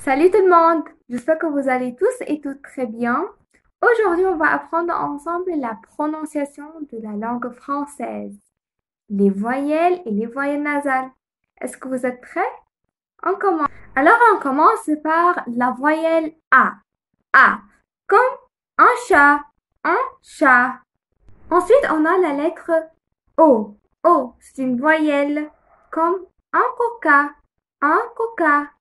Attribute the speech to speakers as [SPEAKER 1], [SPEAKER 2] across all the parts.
[SPEAKER 1] Salut tout le monde, j'espère que vous allez tous et toutes très bien. Aujourd'hui, on va apprendre ensemble la prononciation de la langue française, les voyelles et les voyelles nasales. Est-ce que vous êtes prêts? On commence. Alors, on commence par la voyelle A. A, comme un chat, un chat. Ensuite, on a la lettre O. O, c'est une voyelle, comme un coca, un coca.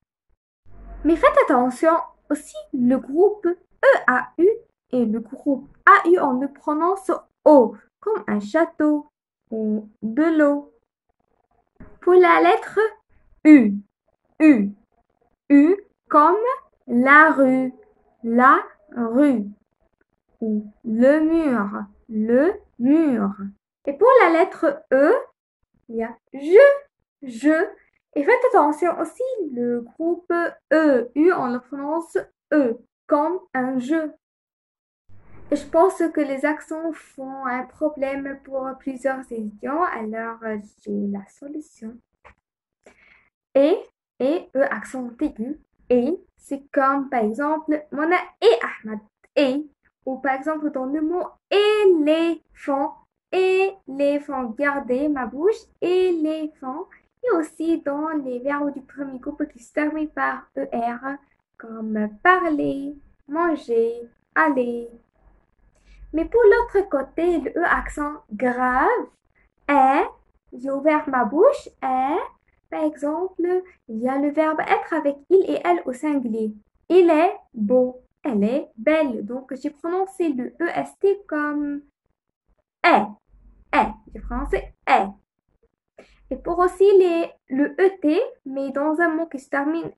[SPEAKER 1] Mais faites attention aussi, le groupe EAU et le groupe AU, on le prononce O, comme un château ou de l'eau. Pour la lettre U, U, U comme la rue, ou le mur. Et pour la lettre E, il y a je. Et faites attention aussi, le groupe EU, on le prononce E, comme un jeu. Et je pense que les accents font un problème pour plusieurs étudiants, alors j'ai la solution. Et, E, accent aigu, et, c'est comme par exemple, Mona et Ahmad, et, ou par exemple dans le mot éléphant, gardez ma bouche, éléphant, et aussi dans les verbes du premier groupe qui se terminent par ER, comme parler, manger, aller. Mais pour l'autre côté, le E accent grave, est, j'ai ouvert ma bouche, est, par exemple, il y a le verbe être avec il et elle au singulier. Il est beau, elle est belle. Donc, j'ai prononcé le EST comme est, est. J'ai prononcé est. Et pour aussi le ET, mais dans un mot qui se termine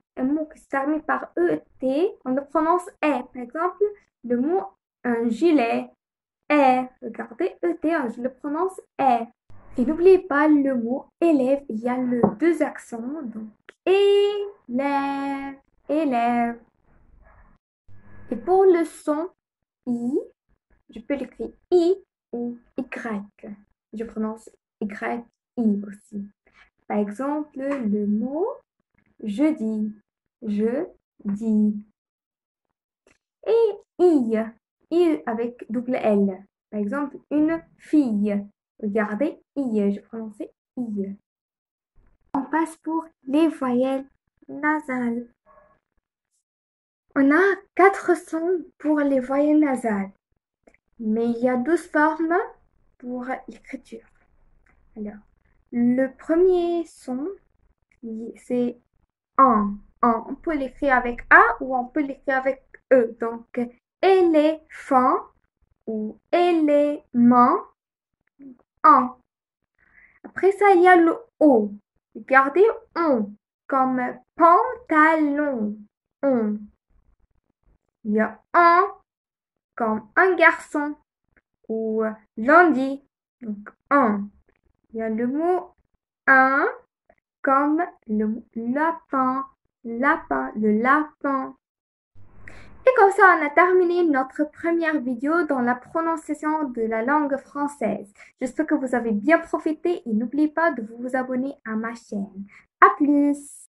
[SPEAKER 1] par ET, on le prononce est. Par exemple, le mot un gilet est. Regardez, ET, je le prononce est. Et n'oubliez pas le mot élève, il y a le deux accents, donc élève, élève. Et pour le son I, je peux l'écrire I ou Y. Je prononce Y, I aussi. Par exemple, le mot jeudi, je dis. Et I avec double L. Par exemple, une fille. Regardez, I, je prononçais I. On passe pour les voyelles nasales. On a 4 sons pour les voyelles nasales, mais il y a 12 formes pour l'écriture. Alors, le premier son, c'est en. On peut l'écrire avec A ou on peut l'écrire avec E. Donc, éléphant ou élément, en. Après ça, il y a le O. Regardez, on, comme pantalon, on. Il y a un comme un garçon ou lundi, donc un. Il y a le mot un comme le lapin, le lapin. Et comme ça, on a terminé notre première vidéo dans la prononciation de la langue française. J'espère que vous avez bien profité et n'oubliez pas de vous abonner à ma chaîne. À plus!